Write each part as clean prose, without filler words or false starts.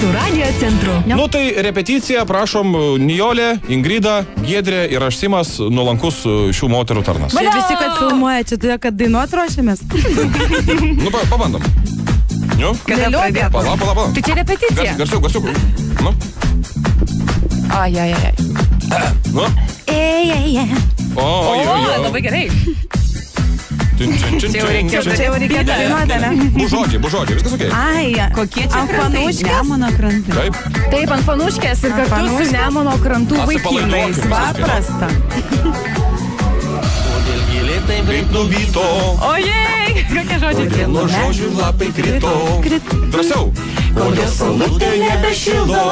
Su Radio centru. Nu tai repeticija, prašom, Nijolė, Ingrida, Giedrė ir aš Simas, nuolankus šių moterų tarnas. Čia visi, kad filmuoja, čia todėl, kad dainuot ruošiamės. Nu, pabandom. Nu? Kada pradėt? Pala. Tai čia repeticija. Garsiau. Nu? Ai. Nu? O, labai gerai. Čia jau reikėtų dainuoti, ne? Bužodžiai, viskas okei. Ai, Kokie čia krantai? Nemuno krantai. Taip, ant Fanuškės ir kartu su Nemuno krantų vaikinais. Paprasta. Kaip nuvyto, Ojei, kokie žodžiai. nuo žodžių lapai krito. Drąsiau. Kodėl saulutė nebešildo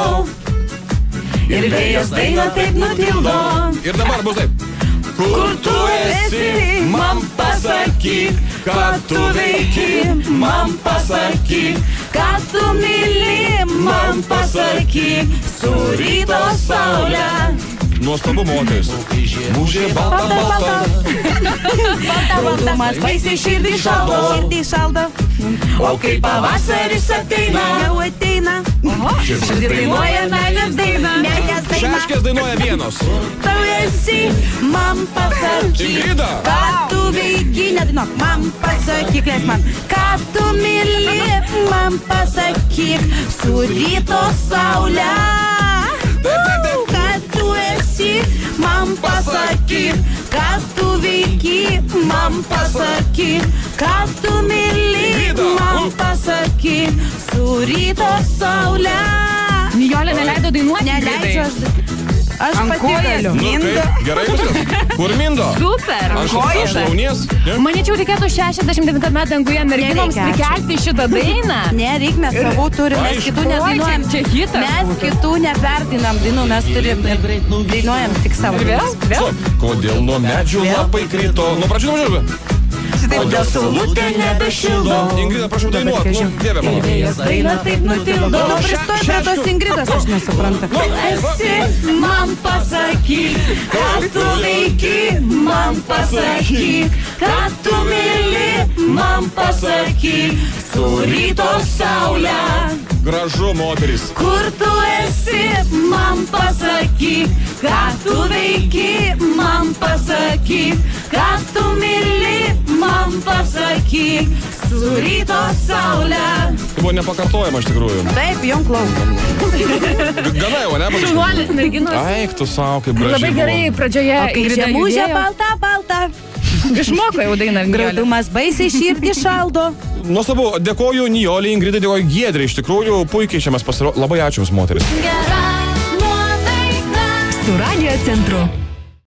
ir vėjas dainą taip nutildo. Ir dabar bus taip. Kur tu esi, man pasakyk, ką tu veiki, man pasakyk, ką tu myli, man pasakyk, su ryto saulė. Nuostabu moteris. Mūžė balta. Baltumas baisiai širdį šaldo. O kai pavasaris ateina, jau ateina. Širdį dainuoja meilės dainą. Šeškės dainuoja vienos. Tu esi, man pasakyk, Ingrida. ką tu veiki, nedainuok, man pasakyk, leis man, ką tu myli, man pasakyk, su ryto saulė. Ką tu esi, man pasakyk, ką tu veiki, man pasakyk, ką tu myli, man pasakyk, su ryto saulė. Nijolė neleido dainuoti? Neleidžiu aš pati galiu. Nu, kaip? Gerai viskas. Kur Mindo? Super. Aš launies. Manyčiau, reikėtų 69 danguje merginoms prikelti šitą dainą. Nereik, mes savų turim, mes kitų nedainuojam. Čia hitas. Mes kitų neperdinam dainų, mes turim dainuojam tik savo. Vėl? Kodėl nuo medžių lapai krito? Nu, pradžių nuvažiuoju. Kodėl saulutė nebešildo. Ingrida, prašau dainuot. Nu, dieve mano. Vėjas dainą taip nutildo. Nu, pristoj prie tos Ingridos, aš nesuprantu. Tu esi, man pasakyk, ką tu veiki, man pasakyk, ką tu myli, man pasakyk, su ryto saulė. Gražu, moteris. Kur tu esi, man pasakyk, ką tu veiki, man pasakyk, ką tu myli, man pasakyk, su ryto saulė. Tai buvo nepakartojama iš tikrųjų. Taip, jom klausom. Gana jau, ne? Šaunuolės merginos. Eik, tu savo, kaip gražiai. Labai gerai pradžioje. O kai Ingrida žemūžė judėjo. balta. Išmoko jau dainą. Graudumas baisiai širdį šaldo. Nuostabu, dėkoju Nijolė, Ingridai, dėkoju Giedrė. Iš tikrųjų, puikiai čia mes pasirodėme. Labai ačiū Jums, moteris. Su Radio centru.